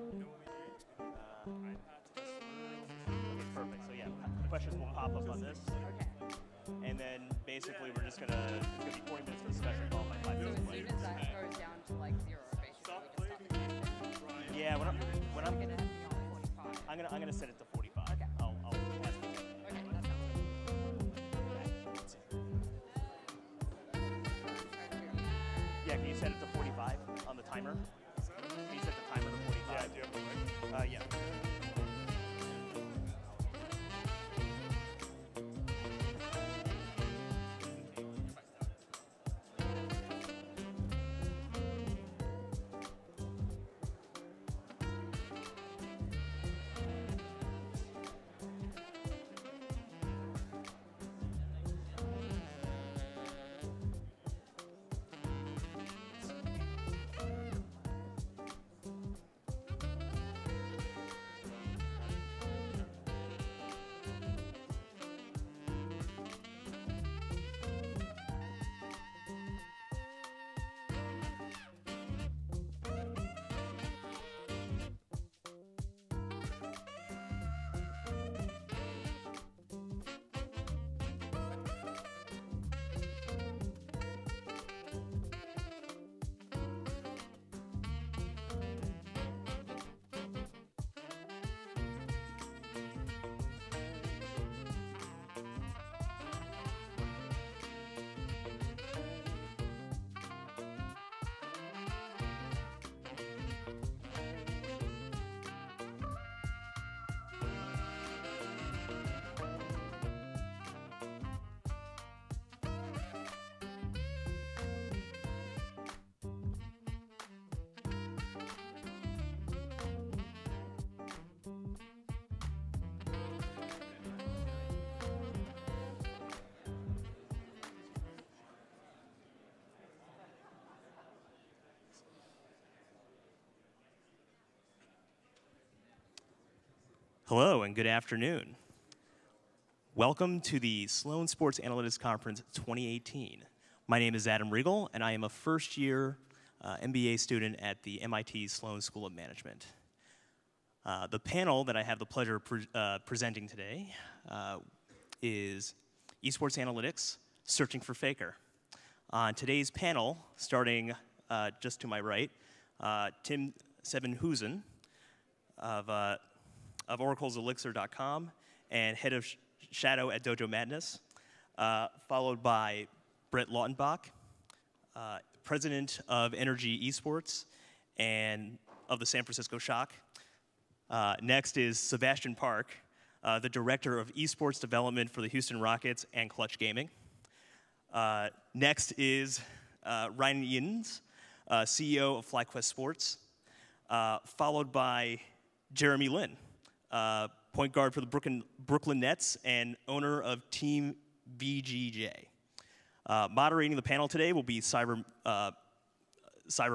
Okay, perfect. So yeah, the questions will pop up on this. Okay. And then basically we're just gonna, it's gonna be 40 minutes for discussion followed by 5 So minutes as of soon questions. as that goes down to like 0, basically, we can stop the countdown. Yeah, when I'm We're gonna be on 45. I'm gonna set it to 45. Okay. I'll ask you. Okay, that sounds good. Yeah, can you set it to 45 on the timer? Can you set the timer to 45? Yeah, do you have a mic? Yeah. Hello and good afternoon. Welcome to the Sloan Sports Analytics Conference 2018. My name is Adam Riegel, and I am a first-year MBA student at the MIT Sloan School of Management. The panel that I have the pleasure of presenting today is Esports Analytics, Searching for Faker. On today's panel, starting just to my right, Tim Sevenhuizen of Oracle's Elixir.com and head of Shadow at Dojo Madness, followed by Brett Lautenbach, president of Energy Esports and of the San Francisco Shock. Next is Sebastian Park, the director of esports development for the Houston Rockets and Clutch Gaming. Next is Ryan Yins, CEO of FlyQuest Sports, followed by Jeremy Lin, point guard for the Brooklyn Nets and owner of Team VGJ. Moderating the panel today will be Syra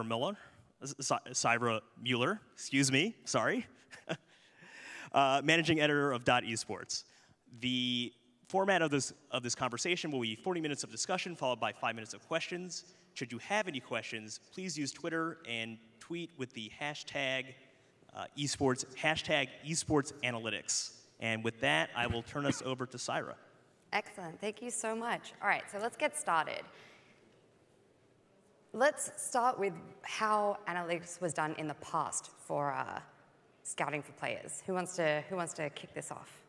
Mueller, excuse me, sorry, managing editor of Esports. The format of this conversation will be 40 minutes of discussion followed by 5 minutes of questions. Should you have any questions, please use Twitter and tweet with the hashtag esports, hashtag esports analytics. And with that, I will turn us over to Syra. Excellent. Thank you so much. All right, so let's get started. Let's start with how analytics was done in the past for scouting for players. Who wants to kick this off?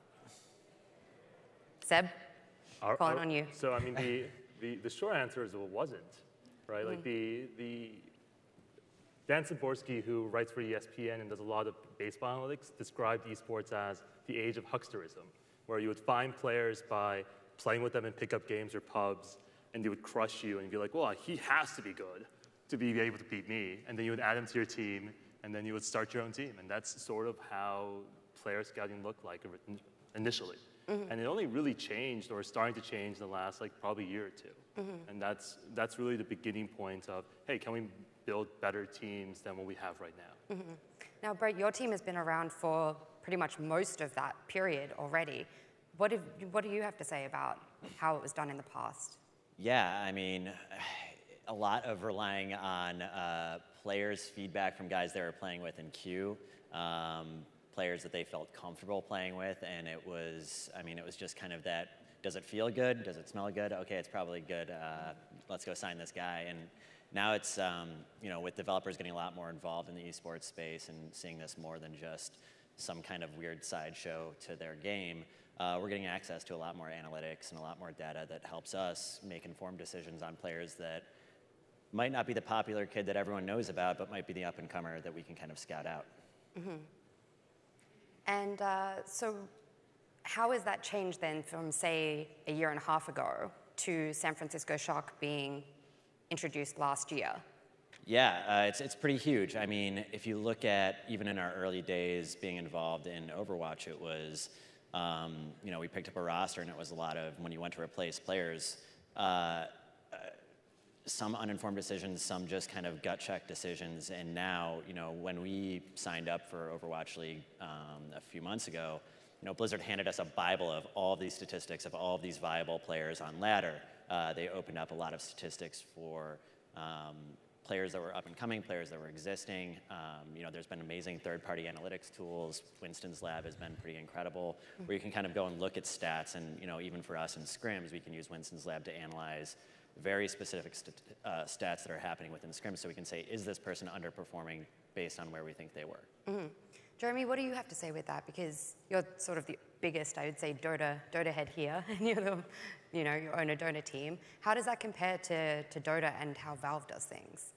Seb, calling on you. So I mean, the short answer is it wasn't, right? Like the Dan Szymborski, who writes for ESPN and does a lot of baseball analytics, described esports as the age of hucksterism, where you would find players by playing with them in pickup games or pubs, and they would crush you, and you'd be like, well, he has to be good to be able to beat me. And then you would add him to your team, and then you would start your own team. And that's sort of how player scouting looked like initially. And it only really changed, or starting to change, in the last probably year or two. And that's really the beginning point of, hey, can we build better teams than what we have right now? Now, Brett, your team has been around for pretty much most of that period already. What do you have to say about how it was done in the past? Yeah, I mean, a lot of relying on players' feedback from guys they were playing with in queue. players that they felt comfortable playing with, and it was just kind of that, does it feel good? Does it smell good? Okay, it's probably good. Let's go sign this guy. And now it's, with developers getting a lot more involved in the esports space and seeing this more than just some kind of weird sideshow to their game, we're getting access to a lot more analytics and a lot more data that helps us make informed decisions on players that might not be the popular kid that everyone knows about, but might be the up-and-comer that we can kind of scout out. Mm-hmm. And so how has that changed then from, say, a year and a half ago to San Francisco Shock being introduced last year? Yeah, it's pretty huge. I mean, if you look at even in our early days being involved in Overwatch, it was, we picked up a roster and it was a lot of, when you went to replace players, some uninformed decisions, some just kind of gut check decisions. And now, when we signed up for Overwatch League a few months ago, Blizzard handed us a Bible of all of these statistics of all of these viable players on ladder. They opened up a lot of statistics for players that were up and coming, players that were existing. There's been amazing third-party analytics tools. Winston's lab has been pretty incredible, where you can kind of go and look at stats. And even for us in scrims, we can use Winston's lab to analyze very specific stats that are happening within scrims, so we can say, is this person underperforming based on where we think they were? Mm-hmm. Jeremy, what do you have to say with that? Because you're sort of the biggest, I would say, Dota head here, and you're you own a Dota team. How does that compare to Dota and how Valve does things?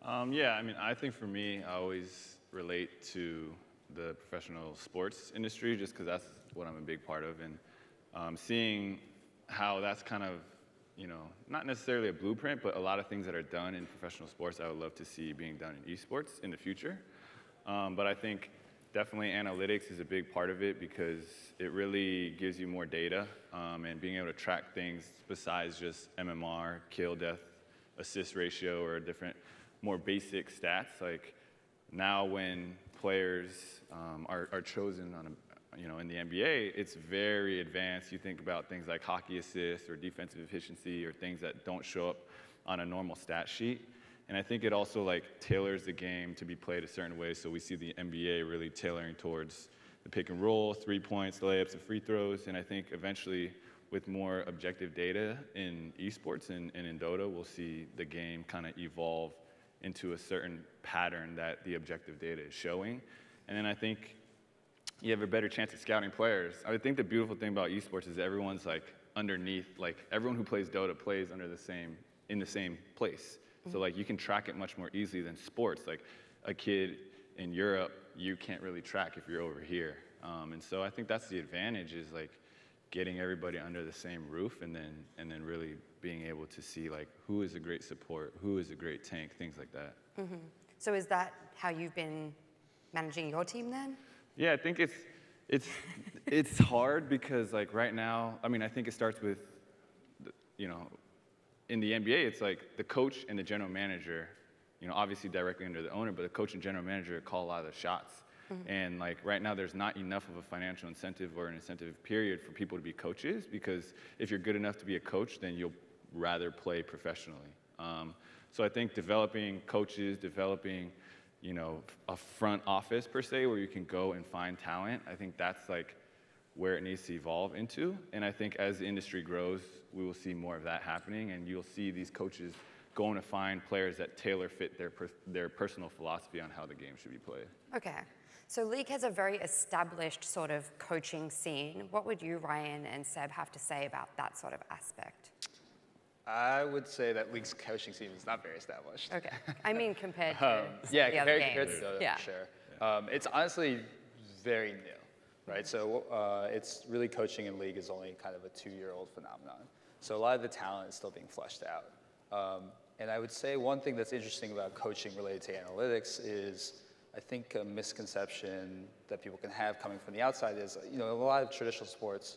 I think for me, I always relate to the professional sports industry just because that's what I'm a big part of, and seeing how that's kind of, not necessarily a blueprint, but a lot of things that are done in professional sports I would love to see being done in esports in the future. But I think definitely analytics is a big part of it because it really gives you more data and being able to track things besides just MMR, kill, death, assist ratio, or different more basic stats. Like now when players are chosen on in the NBA, it's very advanced. You think about things like hockey assists or defensive efficiency or things that don't show up on a normal stat sheet. And I think it also tailors the game to be played a certain way. So we see the NBA really tailoring towards the pick and roll, 3 points, layups, and free throws. And I think eventually with more objective data in esports and in Dota, we'll see the game kind of evolve into a certain pattern that the objective data is showing. And then I think you have a better chance of scouting players. I would think the beautiful thing about esports is everyone's underneath, everyone who plays Dota plays in the same place. Mm-hmm. So you can track it much more easily than sports. Like a kid in Europe, you can't really track if you're over here. And so I think that's the advantage is getting everybody under the same roof and then really being able to see who is a great support, who is a great tank, things like that. Mm-hmm. So is that how you've been managing your team then? Yeah, I think it's hard because right now, I think it starts with, in the NBA, it's the coach and the general manager, obviously directly under the owner, but the coach and general manager call a lot of the shots. Mm-hmm. And right now, there's not enough of a financial incentive or an incentive period for people to be coaches because if you're good enough to be a coach, then you'll rather play professionally. So I think developing coaches, developing a front office per se where you can go and find talent, I think that's where it needs to evolve into. And I think as the industry grows, we will see more of that happening and you'll see these coaches going to find players that tailor fit their personal philosophy on how the game should be played. Okay. So League has a very established sort of coaching scene. What would you, Ryan, and Seb have to say about that sort of aspect? I would say that League's coaching scene is not very established. Okay. I mean, compared to the other compared games. to Dota, for sure. It's honestly very new, right? So it's really coaching in League is only kind of a 2-year-old phenomenon. So a lot of the talent is still being fleshed out. And I would say one thing that's interesting about coaching related to analytics is I think a misconception that people can have coming from the outside is, a lot of traditional sports,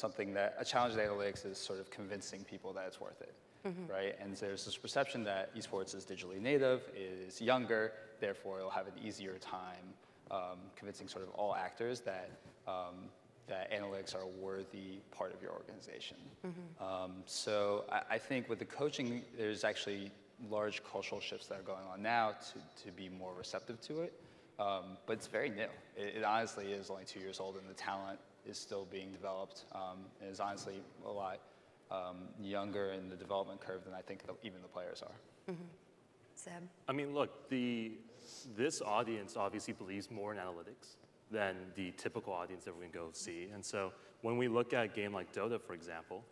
a challenge in analytics is sort of convincing people that it's worth it, mm-hmm. right? And there's this perception that esports is digitally native, is younger, therefore it'll have an easier time convincing sort of all actors that analytics are a worthy part of your organization. Mm-hmm. So I think with the coaching, there's actually large cultural shifts that are going on now to be more receptive to it. but it's very new. It honestly is only 2 years old, and the talent is still being developed. And is honestly a lot younger in the development curve than I think even the players are. Seb? I mean, look, this audience obviously believes more in analytics than the typical audience that we're going to go see. And so when we look at a game like Dota, for example,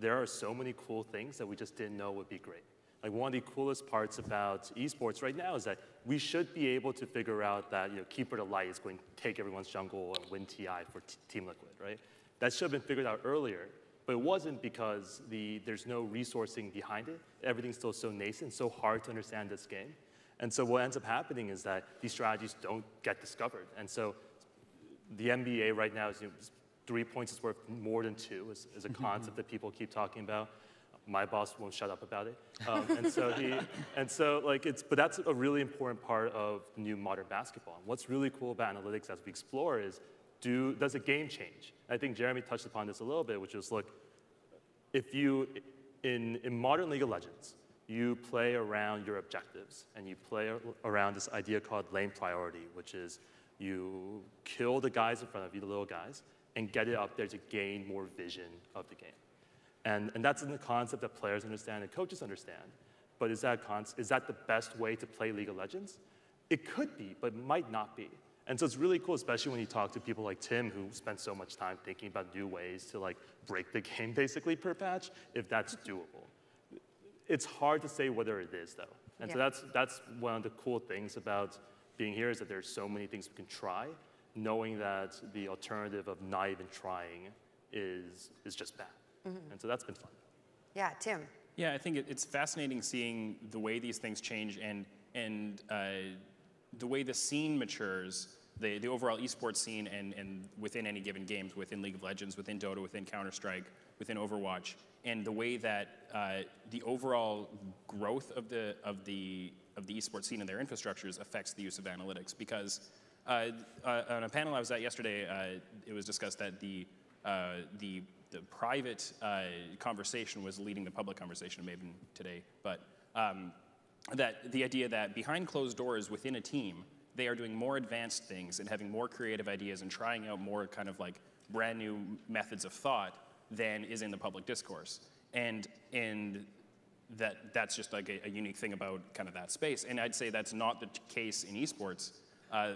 there are so many cool things that we just didn't know would be great. Like one of the coolest parts about esports right now is that we should be able to figure out that Keeper to Light is going to take everyone's jungle and win TI for Team Liquid, right? That should have been figured out earlier, but it wasn't because there's no resourcing behind it. Everything's still so nascent, so hard to understand this game. And so what ends up happening is that these strategies don't get discovered. And so the NBA right now is 3 points is worth more than 2 is a concept that people keep talking about. My boss won't shut up about it. But that's a really important part of new modern basketball. And what's really cool about analytics as we explore is, does a game change? I think Jeremy touched upon this a little bit, which is, look, if you, in modern League of Legends, you play around your objectives, and you play around this idea called lane priority, which is you kill the guys in front of you, the little guys, and get it up there to gain more vision of the game. And that's in the concept that players understand and coaches understand. But is that the best way to play League of Legends? It could be, but it might not be. And so it's really cool, especially when you talk to people like Tim, who spend so much time thinking about new ways to break the game basically per patch, if that's doable. It's hard to say whether it is, though. And so that's one of the cool things about being here, is that there's so many things we can try, knowing that the alternative of not even trying is just bad. And so that's been fun. Yeah, Tim. Yeah, I think it's fascinating seeing the way these things change and the way the scene matures, the overall esports scene and within any given games, within League of Legends, within Dota, within Counter-Strike, within Overwatch, and the way that the overall growth of the esports scene and their infrastructures affects the use of analytics. Because on a panel I was at yesterday, it was discussed that the private conversation was leading the public conversation, maybe today, but that the idea that behind closed doors within a team, they are doing more advanced things and having more creative ideas and trying out more kind of brand new methods of thought than is in the public discourse. And that's just a unique thing about kind of that space. And I'd say that's not the case in esports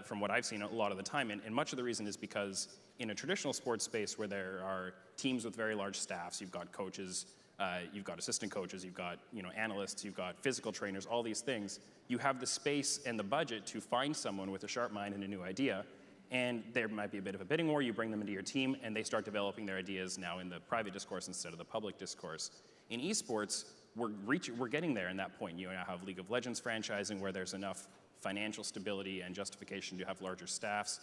from what I've seen a lot of the time. And much of the reason is because in a traditional sports space where there are teams with very large staffs, you've got coaches, you've got assistant coaches, you've got analysts, you've got physical trainers, all these things, you have the space and the budget to find someone with a sharp mind and a new idea, and there might be a bit of a bidding war. You bring them into your team, and they start developing their ideas now in the private discourse instead of the public discourse. In esports, we're getting there in that point. You now have League of Legends franchising where there's enough financial stability and justification to have larger staffs,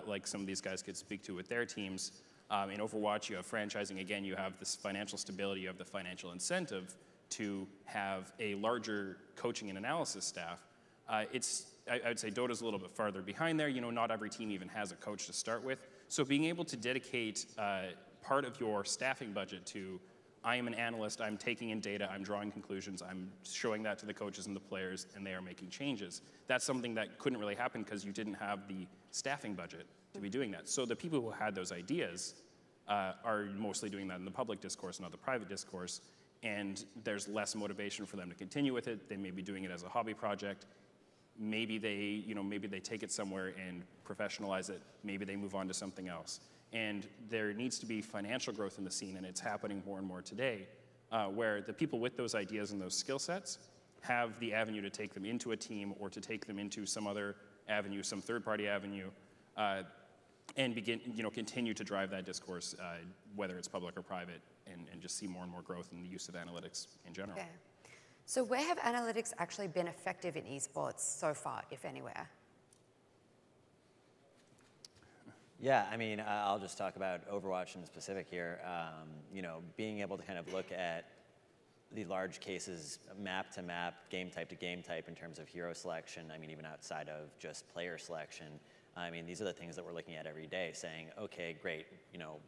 like some of these guys could speak to with their teams. In Overwatch, you have franchising. Again, you have this financial stability, you have the financial incentive to have a larger coaching and analysis staff. I would say Dota's a little bit farther behind there. Not every team even has a coach to start with. So being able to dedicate part of your staffing budget to, I am an analyst, I'm taking in data, I'm drawing conclusions, I'm showing that to the coaches and the players, and they are making changes. That's something that couldn't really happen because you didn't have the staffing budget to be doing that. So the people who had those ideas are mostly doing that in the public discourse, not the private discourse, and there's less motivation for them to continue with it. They may be doing it as a hobby project. Maybe they take it somewhere and professionalize it. Maybe they move on to something else. And there needs to be financial growth in the scene, and it's happening more and more today, where the people with those ideas and those skill sets have the avenue to take them into a team or to take them into some other avenue, some third-party avenue, and continue to drive that discourse, whether it's public or private, and just see more and more growth in the use of analytics in general. Okay. So where have analytics actually been effective in esports so far, if anywhere? Yeah, I mean, I'll just talk about Overwatch in specific here. Being able to kind of look at the large cases map to map, game type to game type in terms of hero selection, I mean, even outside of just player selection. I mean, these are the things that we're looking at every day, saying, okay, great,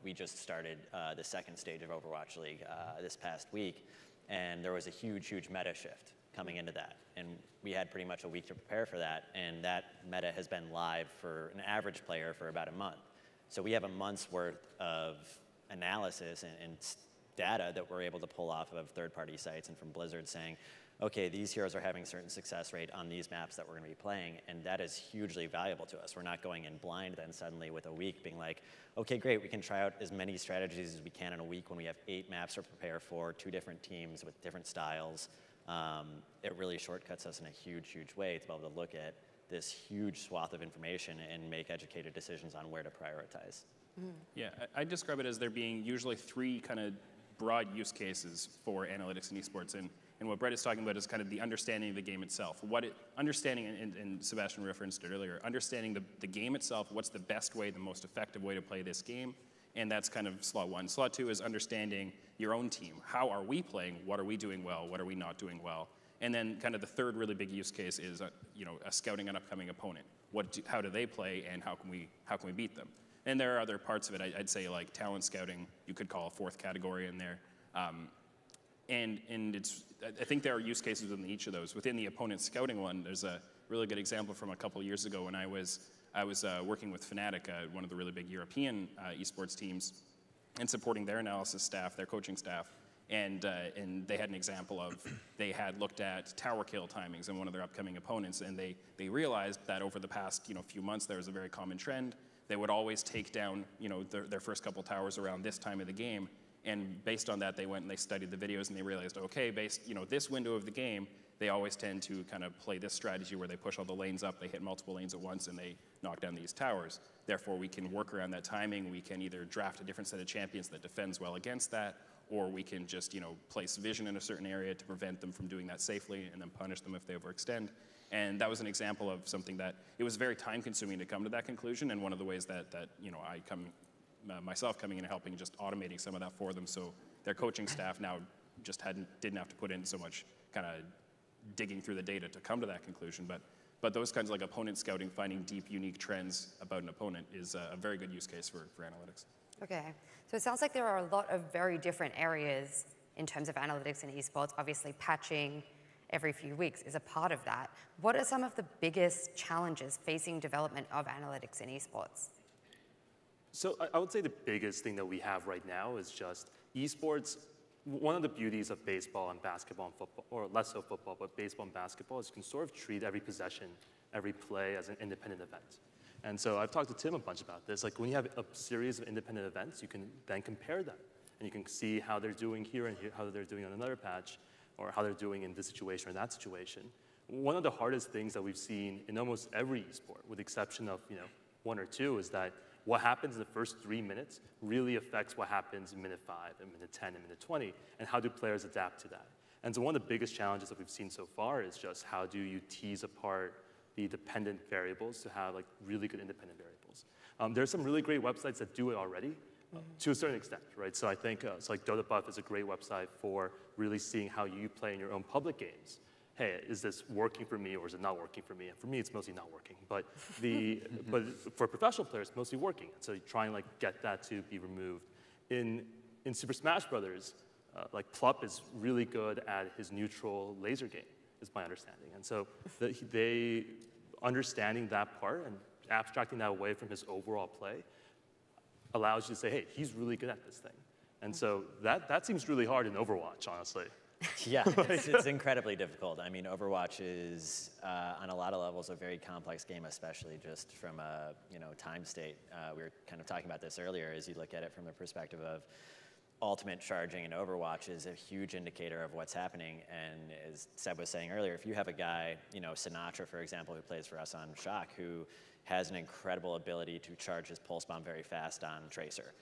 we just started the second stage of Overwatch League this past week, and there was a huge, huge meta shift coming into that. And we had pretty much a week to prepare for that, and that meta has been live for an average player for about a month. So we have a month's worth of analysis and data that we're able to pull off of third-party sites and from Blizzard saying, okay, these heroes are having a certain success rate on these maps that we're going to be playing, and that is hugely valuable to us. We're not going in blind then suddenly with a week being like, okay, great, we can try out as many strategies as we can in a week when we have 8 maps to prepare for, 2 different teams with different styles. It really shortcuts us in a huge, huge way to be able to look at this huge swath of information and make educated decisions on where to prioritize. Yeah, I describe it as there being usually 3 kind of broad use cases for analytics and esports. And what Brett is talking about is kind of the understanding of the game itself. Understanding, and Sebastian referenced it earlier, understanding the game itself, what's the best way, the most effective way to play this game, and that's kind of slot 1. Slot 2 is understanding your own team. How are we playing? What are we doing well? What are we not doing well? And then kind of the third really big use case is a scouting an upcoming opponent. How do they play, and how can we beat them? And there are other parts of it. I'd say like talent scouting, you could call a 4th category in there. And I think there are use cases within each of those. Within the opponent scouting one, there's a really good example from a couple years ago when I was working with Fnatic, one of the really big European esports teams, and supporting their analysis staff, their coaching staff. And they had an example of they had looked at tower kill timings in one of their upcoming opponents, and they realized that over the past few months there was a very common trend. They would always take down their first couple towers around this time of the game. And based on that, they went and they studied the videos, and they realized, okay, based this window of the game, they always tend to kind of play this strategy where they push all the lanes up, they hit multiple lanes at once, and they knock down these towers. Therefore, we can work around that timing. We can either draft a different set of champions that defends well against that, or we can just place vision in a certain area to prevent them from doing that safely, and then punish them if they overextend. And that was an example of something that it was very time-consuming to come to that conclusion, and one of the ways that I come. Myself coming in and helping just automating some of that for them, so their coaching staff now just didn't have to put in so much kind of digging through the data to come to that conclusion. But those kinds of like opponent scouting, finding deep, unique trends about an opponent is a very good use case for analytics. Okay, so it sounds like there are a lot of very different areas in terms of analytics and esports. Obviously, patching every few weeks is a part of that. What are some of the biggest challenges facing development of analytics in esports? So I would say the biggest thing that we have right now is just esports. One of the beauties of baseball and basketball and football, or less so football, but baseball and basketball, is you can sort of treat every possession, every play as an independent event. And so I've talked to Tim a bunch about this. Like when you have a series of independent events, you can then compare them. And you can see how they're doing here and here, how they're doing on another patch, or how they're doing in this situation or that situation. One of the hardest things that we've seen in almost every esport, with the exception of 1 or 2, is that what happens in the first 3 minutes really affects what happens in minute 5 and minute 10 and minute 20, and how do players adapt to that. And so one of the biggest challenges that we've seen so far is just how do you tease apart the dependent variables to have like really good independent variables. There's some really great websites that do it already, to a certain extent, right? So I think so like Dota Buff is a great website for really seeing how you play in your own public games. Hey, is this working for me or is it not working for me? And for me, it's mostly not working. But for professional players, it's mostly working. So you try and like get that to be removed. In Super Smash Brothers, like Plup is really good at his neutral laser game, is my understanding. And so they understanding that part and abstracting that away from his overall play allows you to say, hey, he's really good at this thing. And so that seems really hard in Overwatch, honestly. Yeah, it's incredibly difficult. I mean, Overwatch is, on a lot of levels, a very complex game, especially just from a time state. We were kind of talking about this earlier, as you look at it from the perspective of ultimate charging in Overwatch is a huge indicator of what's happening. And as Seb was saying earlier, if you have a guy, Sinatra, for example, who plays for us on Shock, who has an incredible ability to charge his pulse bomb very fast on Tracer.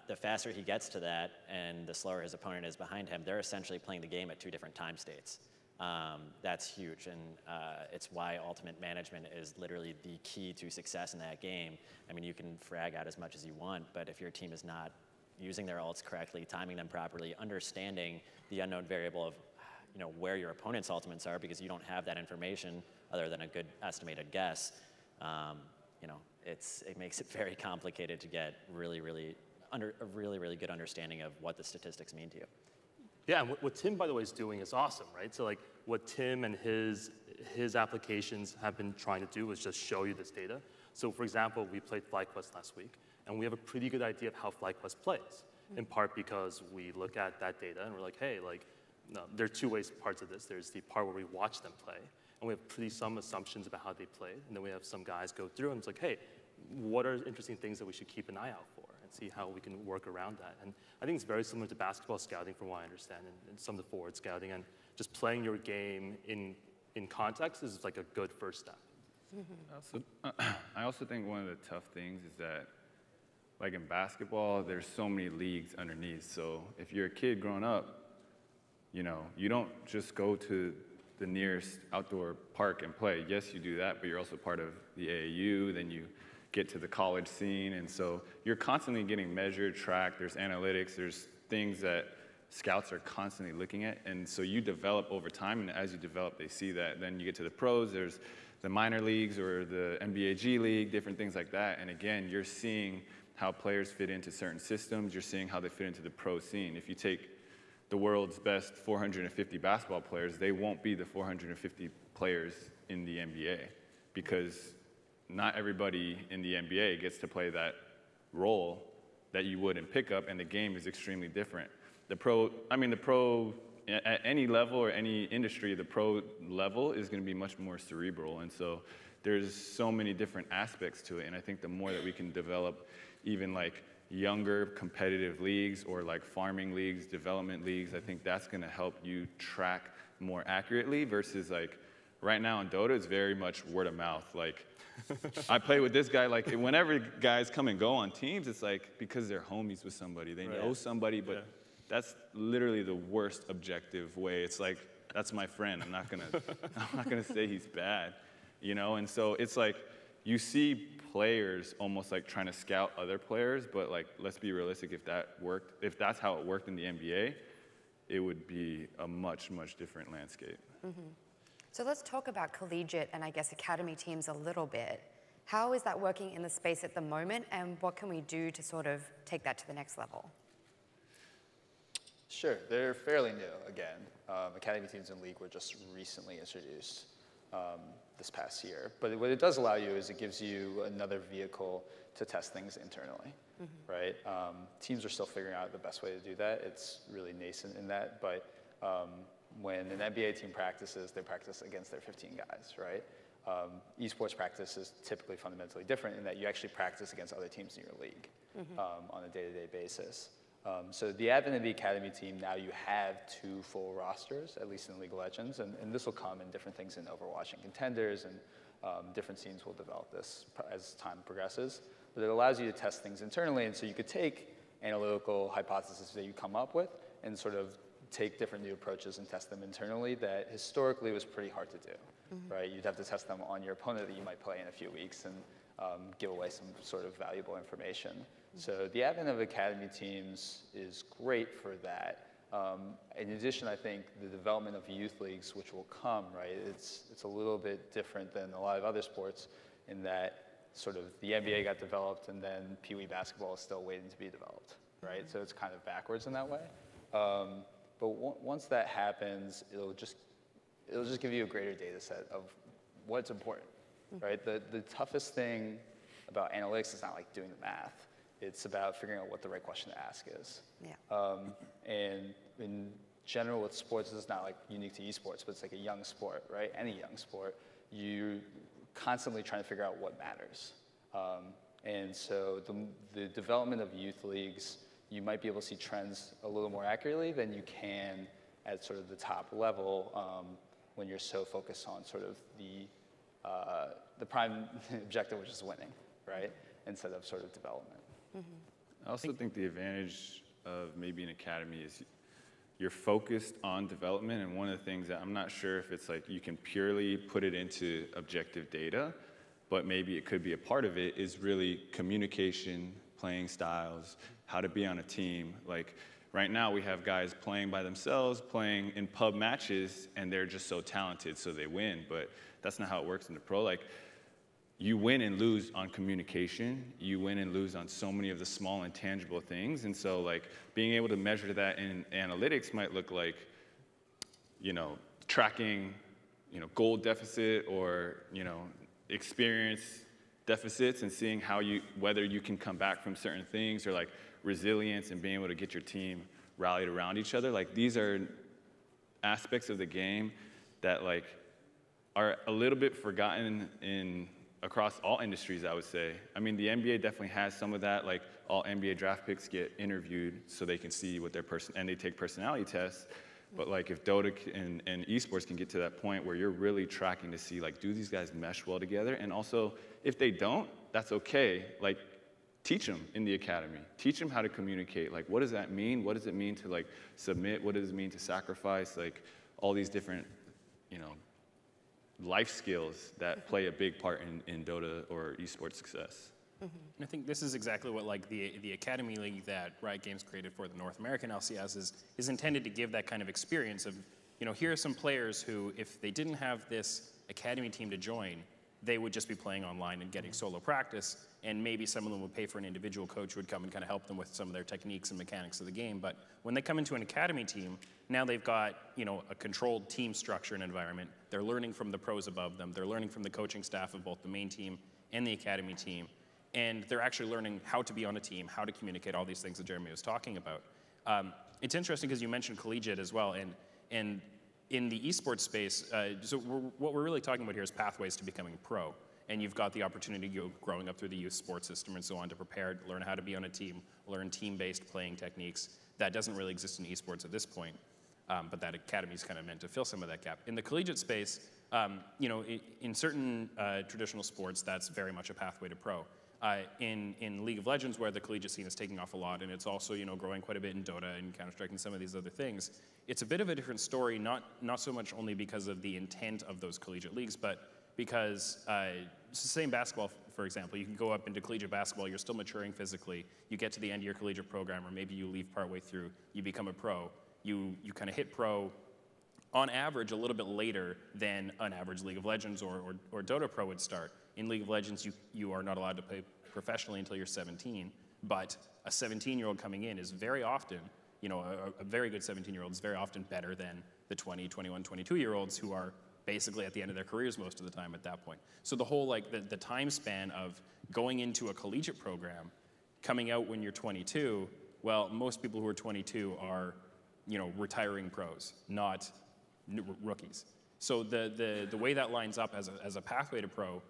The faster he gets to that and the slower his opponent is behind him, they're essentially playing the game at 2 different time states. That's huge, and it's why ultimate management is literally the key to success in that game. I mean, you can frag out as much as you want, but if your team is not using their ults correctly, timing them properly, understanding the unknown variable of where your opponent's ultimates are, because you don't have that information other than a good estimated guess, it makes it very complicated to get a really, really good understanding of what the statistics mean to you. Yeah, and what Tim, by the way, is doing is awesome, right? So like what Tim and his applications have been trying to do is just show you this data. So for example, we played FlyQuest last week, and we have a pretty good idea of how FlyQuest plays, in part because we look at that data and we're like, hey, like, no, there are two parts of this. There's the part where we watch them play, and we have some assumptions about how they played, and then we have some guys go through and it's like, hey, what are interesting things that we should keep an eye out for and see how we can work around that. And I think it's very similar to basketball scouting from what I understand, and some of the forward scouting, and just playing your game in context is like a good first step. I also think one of the tough things is that, like in basketball, there's so many leagues underneath. So if you're a kid growing up, you know, you don't just go to the nearest outdoor park and play. Yes, you do that, but you're also part of the AAU, then you get to the college scene, and so you're constantly getting measured, tracked, there's analytics, there's things that scouts are constantly looking at, and so you develop over time, and as you develop, they see that. Then you get to the pros, there's the minor leagues or the NBA G League, different things like that, and again, you're seeing how players fit into certain systems, you're seeing how they fit into the pro scene. If you take the world's best 450 basketball players, they won't be the 450 players in the NBA, because not everybody in the NBA gets to play that role that you would in pickup, and the game is extremely different. The pro at any level or any industry, the pro level is going to be much more cerebral, and so there's so many different aspects to it, and I think the more that we can develop even like younger competitive leagues or like farming leagues, development leagues, I think that's going to help you track more accurately versus like right now in Dota, it's very much word of mouth. Like I play with this guy, like whenever guys come and go on teams, it's like because they're homies with somebody, they know somebody, but that's literally the worst objective way. It's like, that's my friend. I'm not gonna say he's bad, you know? And so it's like, you see players almost like trying to scout other players, but like, let's be realistic, if that's how it worked in the NBA, it would be a much, much different landscape. So let's talk about collegiate and I guess academy teams a little bit. How is that working in the space at the moment, and what can we do to sort of take that to the next level? Sure, they're fairly new, again. Academy teams in league were just recently introduced this past year. But what it does allow you is it gives you another vehicle to test things internally, right? Teams are still figuring out the best way to do that. It's really nascent in that, but when an NBA team practices, they practice against their 15 guys, right? Esports practice is typically fundamentally different in that you actually practice against other teams in your league on a day-to-day basis. So the advent of the academy team, now you have 2 full rosters, at least in League of Legends, and this will come in different things in Overwatch and Contenders, and different scenes will develop this as time progresses. But it allows you to test things internally, and so you could take analytical hypotheses that you come up with and sort of take different new approaches and test them internally that historically was pretty hard to do, right? You'd have to test them on your opponent that you might play in a few weeks and give away some sort of valuable information. So the advent of academy teams is great for that. In addition, I think the development of youth leagues, which will come, right? It's a little bit different than a lot of other sports in that sort of the NBA got developed and then Pee Wee basketball is still waiting to be developed, right? So it's kind of backwards in that way. But once that happens, it'll just give you a greater data set of what's important, right? The toughest thing about analytics is not like doing the math. It's about figuring out what the right question to ask is. And in general with sports, this is not like unique to esports, but it's like a young sport, right? Any young sport, you're constantly trying to figure out what matters. And so the development of youth leagues, you might be able to see trends a little more accurately than you can at sort of the top level when you're so focused on sort of the prime objective, which is winning, right? Instead of sort of development. I also think the advantage of maybe an academy is you're focused on development, and one of the things that I'm not sure if it's like you can purely put it into objective data, but maybe it could be a part of it, is really communication, playing styles, how to be on a team. Like right now we have guys playing by themselves, playing in pub matches, and they're just so talented, so they win, but that's not how it works in the pro. Like you win and lose on communication. You win and lose on so many of the small intangible things. And so like being able to measure that in analytics might look like, tracking, goal deficit or, experience deficits and seeing whether you can come back from certain things, or like resilience and being able to get your team rallied around each other. Like these are aspects of the game that like are a little bit forgotten across all industries, I would say. I mean, the NBA definitely has some of that. Like all NBA draft picks get interviewed so they can see what and they take personality tests. But like if Dota and esports can get to that point where you're really tracking to see like, do these guys mesh well together? And also, if they don't, that's okay. Like, teach them in the academy. Teach them how to communicate. Like, what does that mean? What does it mean to like submit? What does it mean to sacrifice? Like all these different, life skills that play a big part in Dota or esports success. And I think this is exactly what like the Academy League that Riot Games created for the North American LCS is intended to give that kind of experience of, here are some players who, if they didn't have this academy team to join, they would just be playing online and getting solo practice, and maybe some of them would pay for an individual coach who would come and kind of help them with some of their techniques and mechanics of the game. But when they come into an academy team, now they've got, a controlled team structure and environment. They're learning from the pros above them. They're learning from the coaching staff of both the main team and the academy team. And they're actually learning how to be on a team, how to communicate, all these things that Jeremy was talking about. It's interesting because you mentioned collegiate as well, and in the esports space, so what we're really talking about here is pathways to becoming pro. And you've got the opportunity to go growing up through the youth sports system and so on to prepare, learn how to be on a team, learn team-based playing techniques. That doesn't really exist in esports at this point, but that academy is kind of meant to fill some of that gap. In the collegiate space, in certain traditional sports, that's very much a pathway to pro. In League of Legends, where the collegiate scene is taking off a lot, and it's also growing quite a bit in Dota and Counter-Strike and some of these other things, it's a bit of a different story, not so much only because of the intent of those collegiate leagues, but because it's the same basketball, for example. You can go up into collegiate basketball, you're still maturing physically, you get to the end of your collegiate program, or maybe you leave partway through, you become a pro, you kind of hit pro on average a little bit later than an average League of Legends or Dota pro would start. In League of Legends, you are not allowed to play professionally until you're 17, but a 17-year-old coming in is very often, a very good 17-year-old is very often better than the 20, 21, 22-year-olds who are basically at the end of their careers most of the time at that point. So the whole, the time span of going into a collegiate program, coming out when you're 22, well, most people who are 22 are, retiring pros, not rookies. So the way that lines up as a pathway to pro,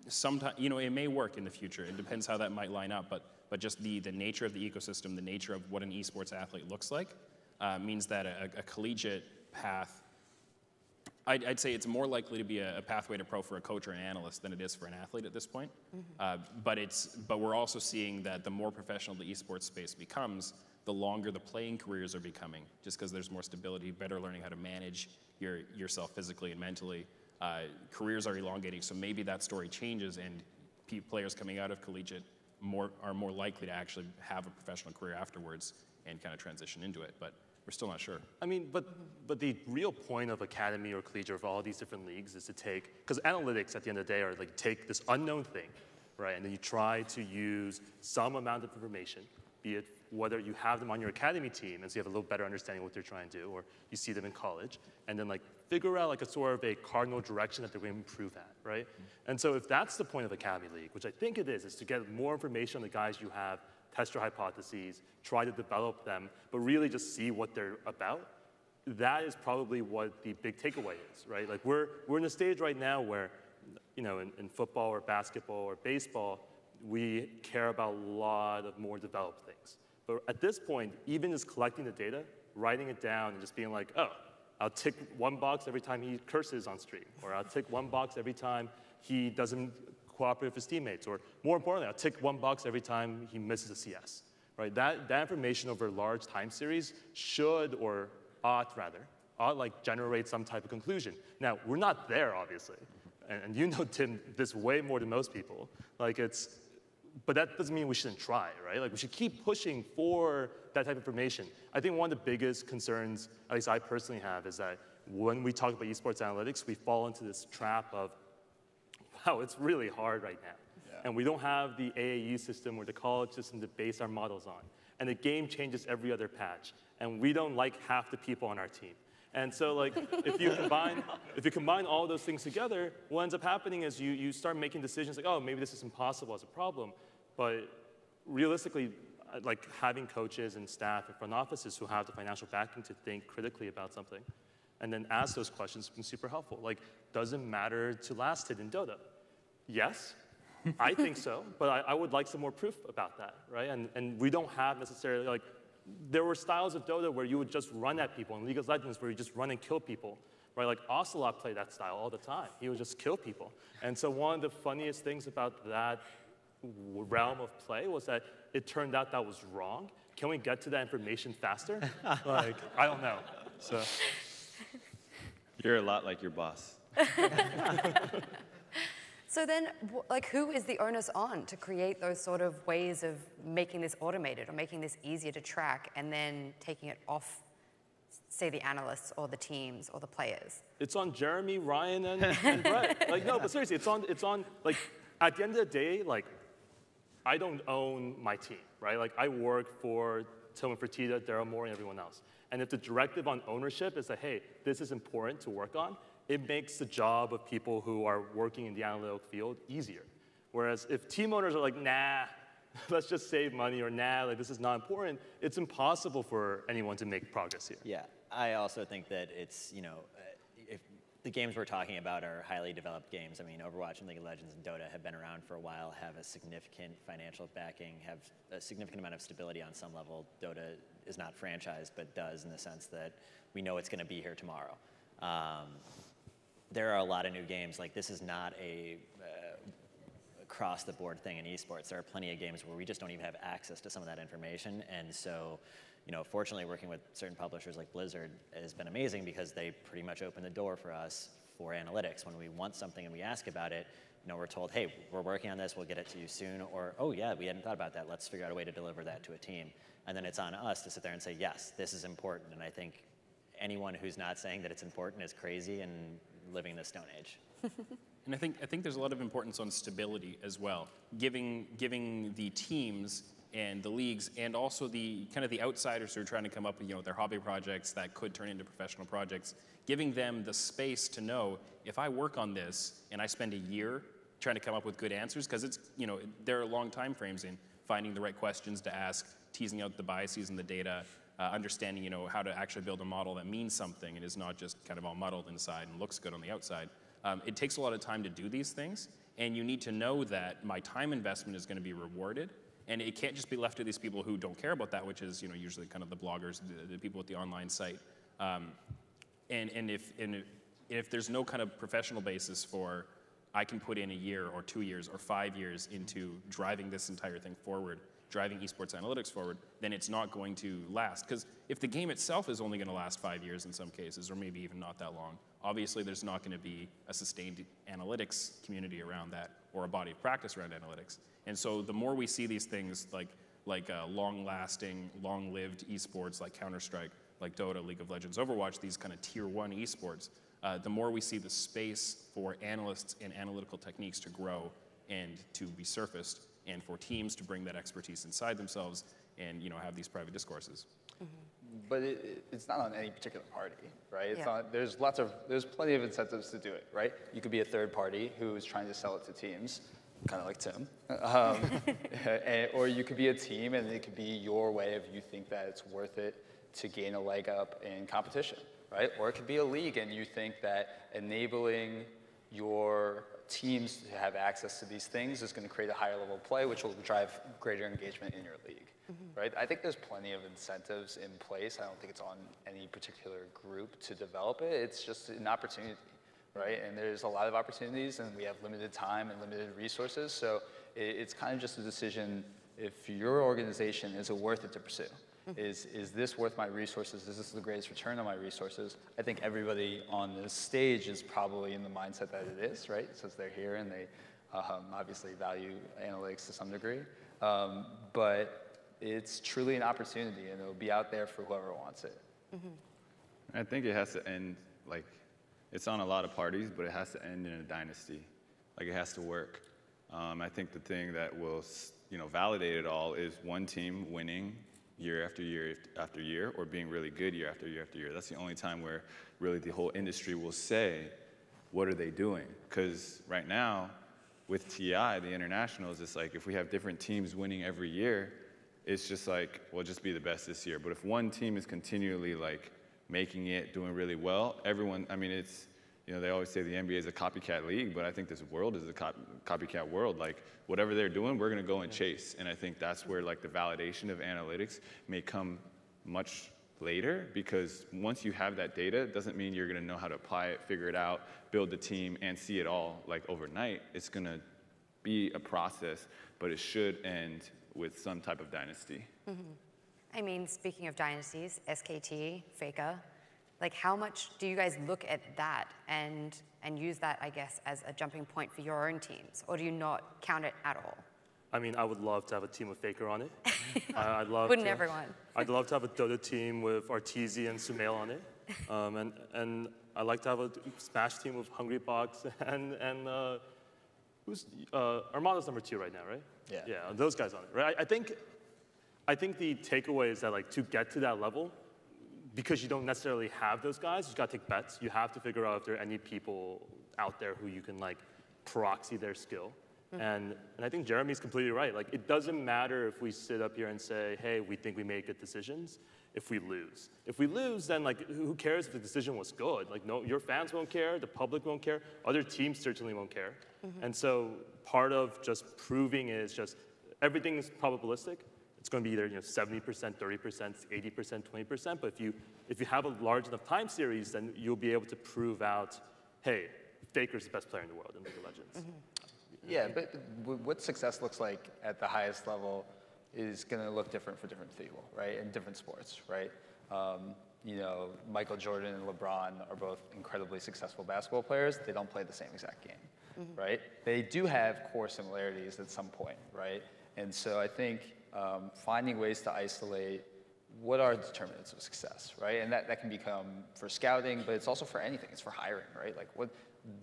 sometimes, it may work in the future. It depends how that might line up, but just the nature of the ecosystem, the nature of what an esports athlete looks like, means that a collegiate path, I'd say it's more likely to be a pathway to pro for a coach or an analyst than it is for an athlete at this point. But we're also seeing that the more professional the esports space becomes, the longer the playing careers are becoming, just because there's more stability, better learning how to manage yourself physically and mentally. Careers are elongating, so maybe that story changes, and players coming out of collegiate are more likely to actually have a professional career afterwards and kind of transition into it. But we're still not sure. I mean, but the real point of academy or collegiate of all these different leagues is to take, because analytics at the end of the day are like take this unknown thing, right? And then you try to use some amount of information, be it whether you have them on your academy team and so you have a little better understanding of what they're trying to do, or you see them in college, and then like figure out like a sort of a cardinal direction that they're going to improve at, right? And so if that's the point of Academy League, which I think it is to get more information on the guys you have, test your hypotheses, try to develop them, but really just see what they're about, that is probably what the big takeaway is, right? Like we're in a stage right now where, in football or basketball or baseball, we care about a lot of more developed things. But at this point, even just collecting the data, writing it down, and just being like, oh, I'll tick one box every time he curses on stream, or I'll tick one box every time he doesn't cooperate with his teammates, or more importantly, I'll tick one box every time he misses a CS, right? That information over a large time series should, or ought like generate some type of conclusion. Now, we're not there, obviously, and you know, Tim, this way more than most people. But that doesn't mean we shouldn't try, right? Like we should keep pushing for that type of information. I think one of the biggest concerns, at least I personally have, is that when we talk about esports analytics, we fall into this trap of wow, it's really hard right now. Yeah. And we don't have the AAU system or the college system to base our models on. And the game changes every other patch. And we don't like half the people on our team. And so like, if you combine all those things together, what ends up happening is you start making decisions like, oh, maybe this is impossible as a problem. But realistically, like having coaches and staff and front offices who have the financial backing to think critically about something and then ask those questions has been super helpful. Like, does it matter to last hit in Dota? Yes, I think so, but I would like some more proof about that, right? And we don't have necessarily, like, there were styles of Dota where you would just run at people, in League of Legends where you just run and kill people, right? Like Ocelot played that style all the time. He would just kill people. And so one of the funniest things about that realm of play was that it turned out that was wrong. Can we get to that information faster? Like, I don't know. So you're a lot like your boss. So then, like, who is the onus on to create those sort of ways of making this automated or making this easier to track and then taking it off, say, the analysts or the teams or the players? It's on Jeremy, Ryan, and Brett. Like, no, but seriously, it's on, like, at the end of the day, like, I don't own my team, right? Like, I work for Tillman Fertitta, Daryl Moore, and everyone else. And if the directive on ownership is that, hey, this is important to work on, it makes the job of people who are working in the analytical field easier. Whereas if team owners are like, nah, let's just save money, or nah, like, this is not important, it's impossible for anyone to make progress here. Yeah, I also think that it's, you know, if the games we're talking about are highly developed games. I mean, Overwatch and League of Legends and Dota have been around for a while, have a significant financial backing, have a significant amount of stability on some level. Dota is not franchised, but does in the sense that we know it's going to be here tomorrow. There are a lot of new games. Like, this is not a across-the-board thing in esports. There are plenty of games where we just don't even have access to some of that information. And so, you know, fortunately, working with certain publishers like Blizzard has been amazing because they pretty much open the door for us for analytics. When we want something and we ask about it, you know, we're told, hey, we're working on this, we'll get it to you soon. Or, oh, yeah, we hadn't thought about that. Let's figure out a way to deliver that to a team. And then it's on us to sit there and say, yes, this is important. And I think anyone who's not saying that it's important is crazy and living in the Stone Age. And I think there's a lot of importance on stability as well, giving the teams and the leagues and also the kind of the outsiders who are trying to come up with, you know, their hobby projects that could turn into professional projects, giving them the space to know, if I work on this and I spend a year trying to come up with good answers, because it's, you know, there are long time frames in finding the right questions to ask, teasing out the biases in the data, understanding, you know, how to actually build a model that means something and is not just kind of all muddled inside and looks good on the outside. It takes a lot of time to do these things, and you need to know that my time investment is going to be rewarded, and it can't just be left to these people who don't care about that, which is, you know, usually kind of the bloggers, the people with the online site. And if there's no kind of professional basis for, I can put in a year or 2 years or 5 years into driving this entire thing forward, driving esports analytics forward, then it's not going to last. Because if the game itself is only going to last 5 years in some cases, or maybe even not that long, obviously there's not going to be a sustained analytics community around that, or a body of practice around analytics. And so the more we see these things like long-lasting, long-lived esports like Counter-Strike, like Dota, League of Legends, Overwatch, these kind of tier 1 esports, the more we see the space for analysts and analytical techniques to grow and to be surfaced, and for teams to bring that expertise inside themselves and, you know, have these private discourses. Mm-hmm. But it's not on any particular party, right? It's yeah. not, there's plenty of incentives to do it, right? You could be a third party who's trying to sell it to teams, kind of like Tim. Or you could be a team, and it could be your way of, you think that it's worth it to gain a leg up in competition, right? Or it could be a league, and you think that enabling your teams to have access to these things is going to create a higher level of play, which will drive greater engagement in your league, right? I think there's plenty of incentives in place. I don't think it's on any particular group to develop it. It's just an opportunity, right? And there's a lot of opportunities, and we have limited time and limited resources. So it's kind of just a decision, if your organization, is it worth it to pursue? Is this worth my resources? Is this the greatest return on my resources? I think everybody on this stage is probably in the mindset that it is, right? Since they're here and they obviously value analytics to some degree. But it's truly an opportunity, and it'll be out there for whoever wants it. Mm-hmm. I think it has to end, like, it's on a lot of parties, but it has to end in a dynasty. Like, it has to work. I think the thing that will, validate it all is one team winning year after year after year, or being really good year after year after year. That's the only time where really the whole industry will say, what are they doing? Because right now, with TI, the internationals, it's like if we have different teams winning every year, it's just like, well, just be the best this year. But if one team is continually like making it, doing really well, everyone, I mean, it's, they always say the NBA is a copycat league, but I think this world is a copycat world. Like, whatever they're doing, we're gonna go and chase. And I think that's where like the validation of analytics may come much later, because once you have that data, it doesn't mean you're gonna know how to apply it, figure it out, build the team, and see it all like overnight. It's gonna be a process, but it should end with some type of dynasty. I mean, speaking of dynasties, SKT, Faker, like how much do you guys look at that and use that, I guess, as a jumping point for your own teams, or do you not count it at all? I mean, I would love to have a team with Faker on it. I'd love Wouldn't everyone? I'd love to have a Dota team with Arteezy and Sumail on it. And I'd like to have a Smash team with Hungrybox and who's Armando's number 2 right now, right? Yeah. Yeah, those guys on it, right? I think the takeaway is that like to get to that level, because you don't necessarily have those guys, you got to take bets. You have to figure out if there are any people out there who you can like proxy their skill. And I think Jeremy's completely right. Like, it doesn't matter if we sit up here and say, hey, we think we made good decisions, if we lose. If we lose, then like, who cares if the decision was good? Like, no, your fans won't care, the public won't care, other teams certainly won't care. And so part of just proving is just, everything is probabilistic. It's going to be either 70%, 30%, 80%, 20%. But if you have a large enough time series, then you'll be able to prove out, hey, Faker's the best player in the world in League of Legends. Yeah, but what success looks like at the highest level is going to look different for different people, right? In different sports, right? Michael Jordan and LeBron are both incredibly successful basketball players. They don't play the same exact game, right? They do have core similarities at some point, right? And so I think finding ways to isolate what are determinants of success, right? And that can become for scouting, but it's also for anything. It's for hiring, right? Like what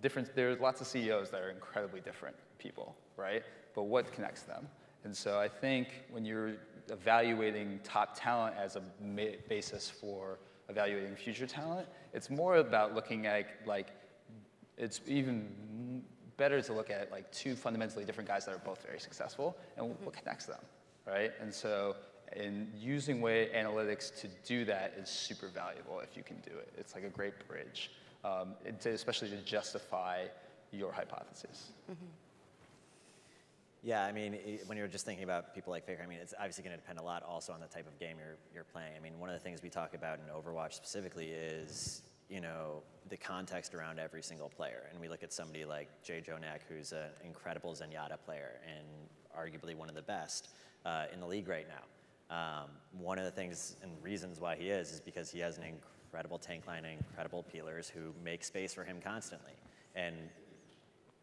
difference, there's lots of CEOs that are incredibly different people, right? But what connects them? And so I think when you're evaluating top talent as a basis for evaluating future talent, it's more about looking at it's even better to look at like 2 fundamentally different guys that are both very successful and what connects them, right? And so in using analytics to do that is super valuable if you can do it. It's like a great bridge, especially to justify your hypothesis. Yeah, I mean, when you're just thinking about people like Faker, I mean, it's obviously going to depend a lot also on the type of game you're playing. I mean, one of the things we talk about in Overwatch specifically is, the context around every single player. And we look at somebody like Jay Jonak, who's an incredible Zenyatta player and arguably one of the best in the league right now. One of the things and reasons why he is because he has an incredible tank line and incredible peelers who make space for him constantly. And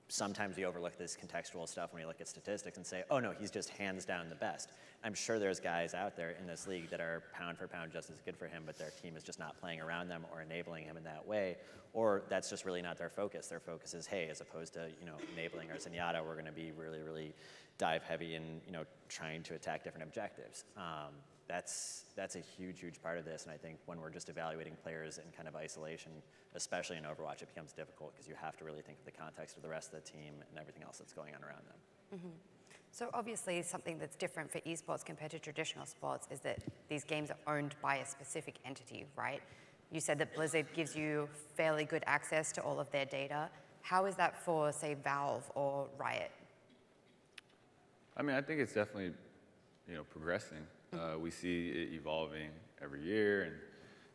sometimes we overlook this contextual stuff when we look at statistics and say, oh no, he's just hands down the best. I'm sure there's guys out there in this league that are pound for pound just as good for him, but their team is just not playing around them or enabling him in that way, or that's just really not their focus. Their focus is, hey, as opposed to enabling our Zenyatta, we're going to be really, really dive heavy and trying to attack different objectives. That's a huge, huge part of this, and I think when we're just evaluating players in kind of isolation, especially in Overwatch, it becomes difficult because you have to really think of the context of the rest of the team and everything else that's going on around them. So obviously something that's different for esports compared to traditional sports is that these games are owned by a specific entity, right? You said that Blizzard gives you fairly good access to all of their data. How is that for, say, Valve or Riot? I mean, I think it's definitely, progressing. We see it evolving every year, and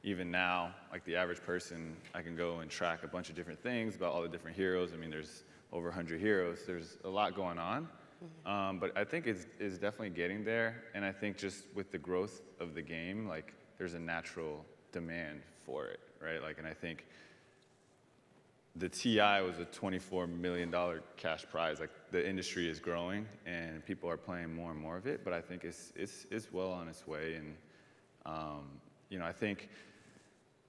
even now, like the average person, I can go and track a bunch of different things about all the different heroes. I mean, there's over 100 heroes. There's a lot going on, but I think it's definitely getting there, and I think just with the growth of the game, like there's a natural demand for it, right? Like, and I think the TI was a $24 million cash prize. Like, the industry is growing and people are playing more and more of it, but I think it's well on its way. And I think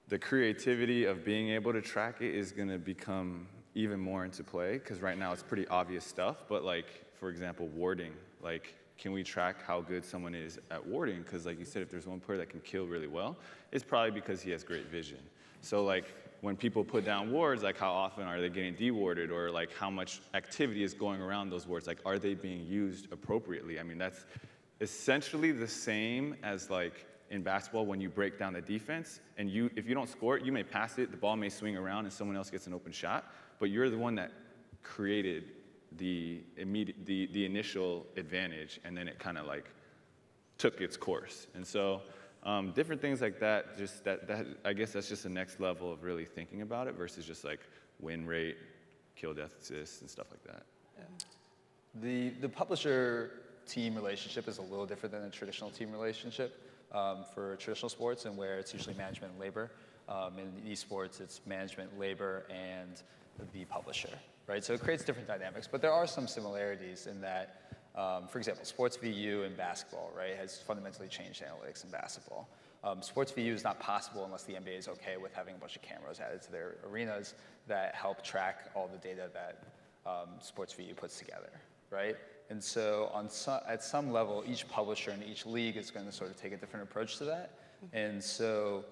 the creativity of being able to track it is going to become even more into play, because right now it's pretty obvious stuff, but like, for example, warding, like, can we track how good someone is at warding? Because like you said, if there's one player that can kill really well, it's probably because he has great vision. So like, when people put down wards, like how often are they getting dewarded, or like how much activity is going around those wards? Like, are they being used appropriately? I mean, that's essentially the same as like in basketball when you break down the defense, and if you don't score it, you may pass it, the ball may swing around, and someone else gets an open shot, but you're the one that created the initial advantage, and then it kind of like took its course. And so different things like that, just that I guess that's just the next level of really thinking about it versus just like win rate, kill, death, assists, and stuff like that. Yeah. The publisher-team relationship is a little different than a traditional team relationship for traditional sports, and where it's usually management and labor. In esports, it's management, labor, and the publisher, right? So it creates different dynamics, but there are some similarities in that, for example, Sports VU in basketball, right, has fundamentally changed analytics in basketball. Sports VU is not possible unless the NBA is okay with having a bunch of cameras added to their arenas that help track all the data that Sports VU puts together, right? And so at some level, each publisher and each league is going to sort of take a different approach to that. And so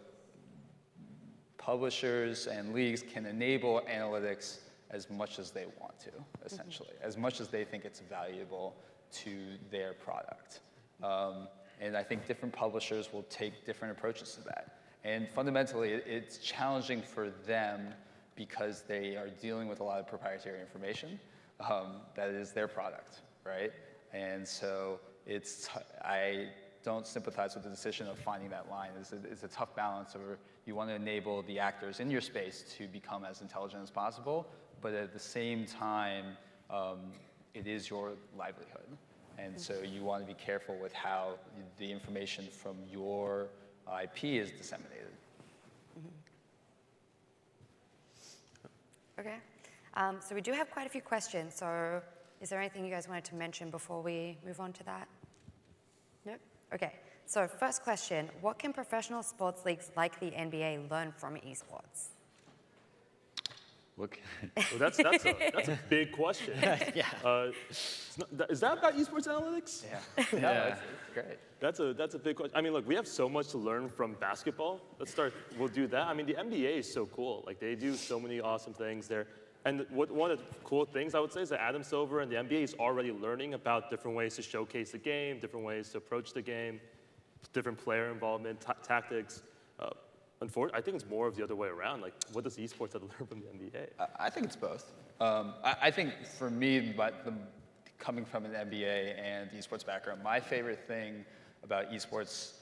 publishers and leagues can enable analytics as much as they want to, essentially, as much as they think it's valuable to their product. And I think different publishers will take different approaches to that. And fundamentally, it's challenging for them because they are dealing with a lot of proprietary information that is their product, right? And so I don't sympathize with the decision of finding that line. It's a tough balance where you want to enable the actors in your space to become as intelligent as possible, but at the same time, it is your livelihood. And so you want to be careful with how the information from your IP is disseminated. Okay. So we do have quite a few questions. So is there anything you guys wanted to mention before we move on to that? Nope. Okay. So first question, what can professional sports leagues like the NBA learn from esports? Well, that's a big question. Yeah. Is that about esports analytics? Yeah. No, it's great. That's a big question. I mean, look, we have so much to learn from basketball. We'll do that. I mean, the NBA is so cool. Like, they do so many awesome things there. And one of the cool things I would say is that Adam Silver and the NBA is already learning about different ways to showcase the game, different ways to approach the game, different player involvement, tactics. Unfortunately, I think it's more of the other way around. Like, what does esports have to learn from the NBA? I think it's both. I think for me, coming from an NBA and esports background, my favorite thing about esports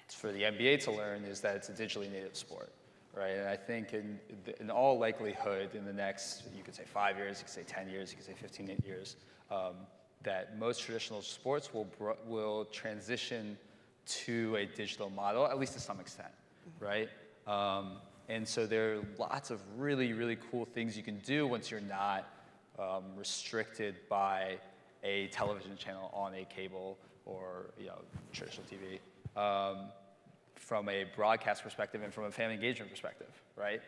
for the NBA to learn is that it's a digitally native sport, right? And I think in all likelihood, in the next, you could say 5 years, you could say 10 years, you could say 15 years, that most traditional sports will transition to a digital model, at least to some extent, right? And so there are lots of really, really cool things you can do once you're not restricted by a television channel on a cable or traditional TV. From a broadcast perspective and from a fan engagement perspective, right?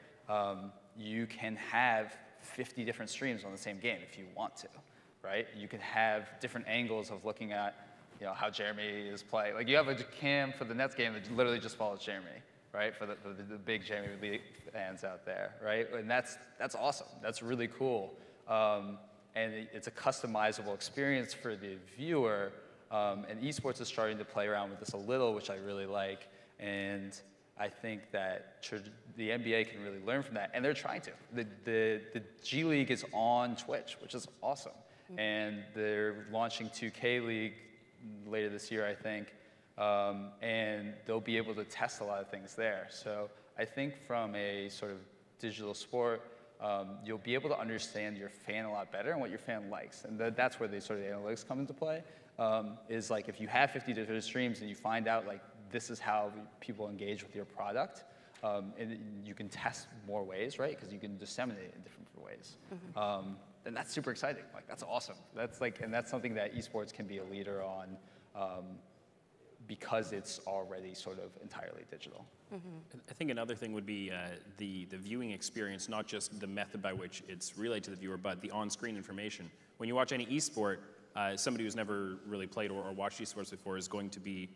You can have 50 different streams on the same game if you want to, right? You can have different angles of looking at how Jeremy is playing. Like, you have a cam for the Nets game that literally just follows Jeremy, right? For the big Jeremy Lee fans out there, right? And that's awesome. That's really cool. And it's a customizable experience for the viewer. And esports is starting to play around with this a little, which I really like. And I think that the NBA can really learn from that. And they're trying to. The G League is on Twitch, which is awesome. And they're launching 2K League later this year, I think. And they'll be able to test a lot of things there. So I think from a sort of digital sport, you'll be able to understand your fan a lot better and what your fan likes. And that's where the sort of analytics come into play, is like if you have 50 different streams and you find out like this is how people engage with your product, and you can test more ways, right? Because you can disseminate it in different ways. And that's super exciting. Like, that's awesome. That's like, and that's something that esports can be a leader on, because it's already sort of entirely digital. I think another thing would be the viewing experience, not just the method by which it's relayed to the viewer, but the on-screen information. When you watch any esport, somebody who's never really played or watched esports before is going to be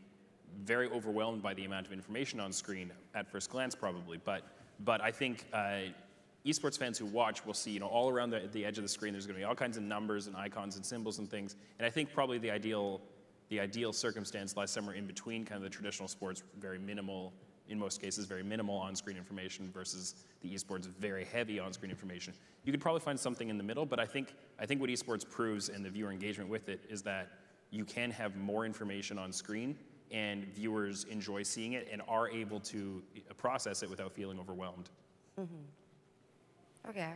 very overwhelmed by the amount of information on screen at first glance, probably. But I think esports fans who watch will see, all around the edge of the screen, there's going to be all kinds of numbers and icons and symbols and things. And I think probably the ideal circumstance lies somewhere in between kind of the traditional sports, very minimal, in most cases, very minimal on-screen information versus the esports very heavy on-screen information. You could probably find something in the middle, but I think what esports proves and the viewer engagement with it is that you can have more information on screen and viewers enjoy seeing it and are able to process it without feeling overwhelmed. Okay.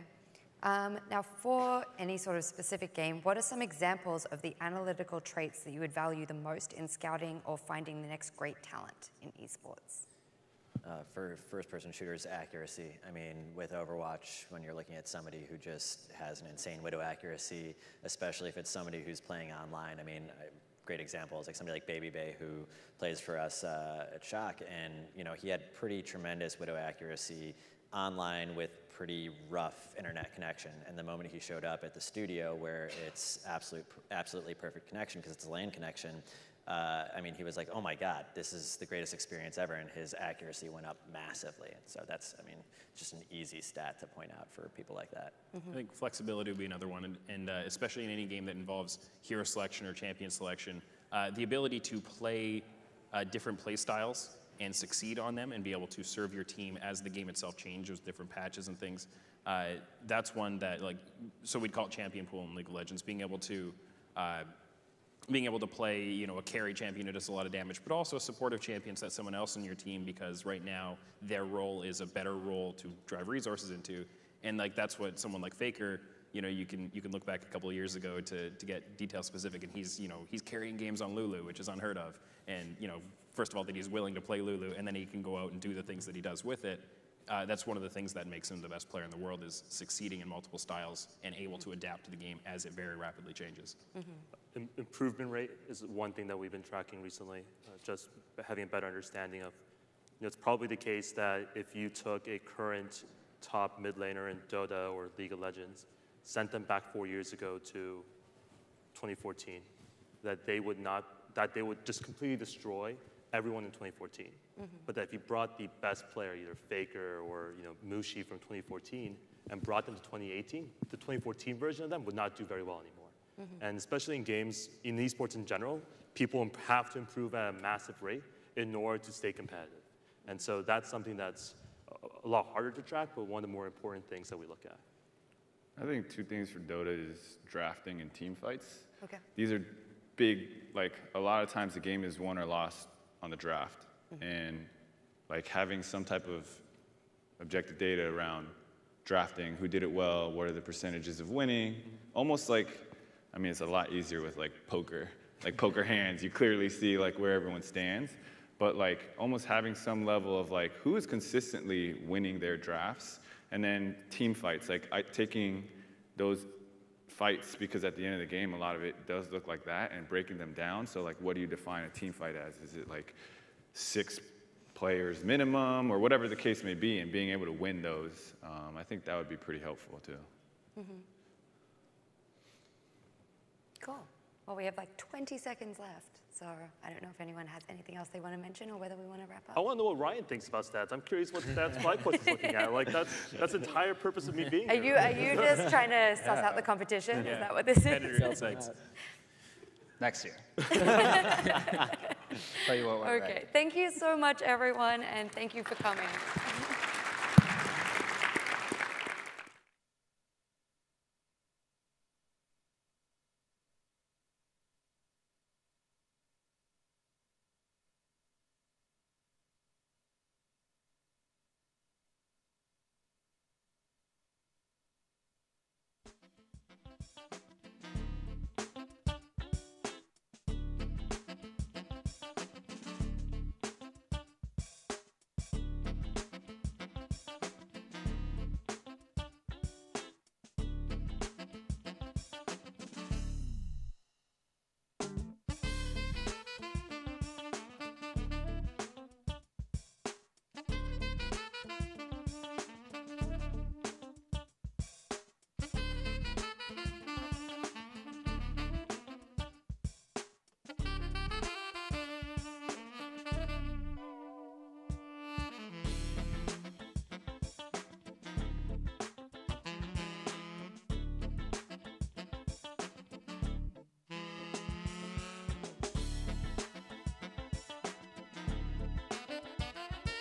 Now, for any sort of specific game, what are some examples of the analytical traits that you would value the most in scouting or finding the next great talent in esports? For first-person shooters, accuracy. I mean, with Overwatch, when you're looking at somebody who just has an insane widow accuracy, especially if it's somebody who's playing online. I mean, great example is like somebody like Baby Bay, who plays for us at Shock, and he had pretty tremendous widow accuracy online with pretty rough internet connection. And the moment he showed up at the studio, where it's absolutely perfect connection because it's a LAN connection, I mean, he was like, oh my God, this is the greatest experience ever, and his accuracy went up massively. And so that's, I mean, just an easy stat to point out for people like that. I think flexibility would be another one, and especially in any game that involves hero selection or champion selection, the ability to play different play styles and succeed on them and be able to serve your team as the game itself changes, different patches and things. That's one that, so we'd call it champion pool in League of Legends, being able to play, a carry champion who does a lot of damage, but also a supportive champion that's someone else in your team, because right now their role is a better role to drive resources into. And that's what someone like Faker, you can look back a couple of years ago to get detail specific, and he's carrying games on Lulu, which is unheard of. And first of all, that he's willing to play Lulu, and then he can go out and do the things that he does with it. That's one of the things that makes him the best player in the world, is succeeding in multiple styles and able to adapt to the game as it very rapidly changes. Improvement rate is one thing that we've been tracking recently, just having a better understanding of. It's probably the case that if you took a current top mid laner in Dota or League of Legends, sent them back 4 years ago to 2014, that they would just completely destroy everyone in 2014. But that if you brought the best player, either Faker or Mushi from 2014, and brought them to 2018, the 2014 version of them would not do very well anymore. And especially in games, in esports in general, people have to improve at a massive rate in order to stay competitive. And so that's something that's a lot harder to track, but one of the more important things that we look at. I think two things for Dota is drafting and team fights. Okay. These are big, a lot of times the game is won or lost on the draft. And having some type of objective data around drafting, who did it well, what are the percentages of winning, almost it's a lot easier with poker. Poker hands, you clearly see where everyone stands. But almost having some level of who is consistently winning their drafts, and then team fights, taking those fights, because at the end of the game, a lot of it does look like that, and breaking them down. So what do you define a team fight as? Is it 6 players minimum, or whatever the case may be, and being able to win those, I think that would be pretty helpful too. Cool. Well, we have 20 seconds left, so I don't know if anyone has anything else they want to mention or whether we want to wrap up. I want to know what Ryan thinks about stats. I'm curious what stats FlyQuest is looking at. That's the entire purpose of me being here. Are you just trying to suss out the competition? Is that what this is? Next year. Tell you what went right. Okay. Thank you so much, everyone, and thank you for coming.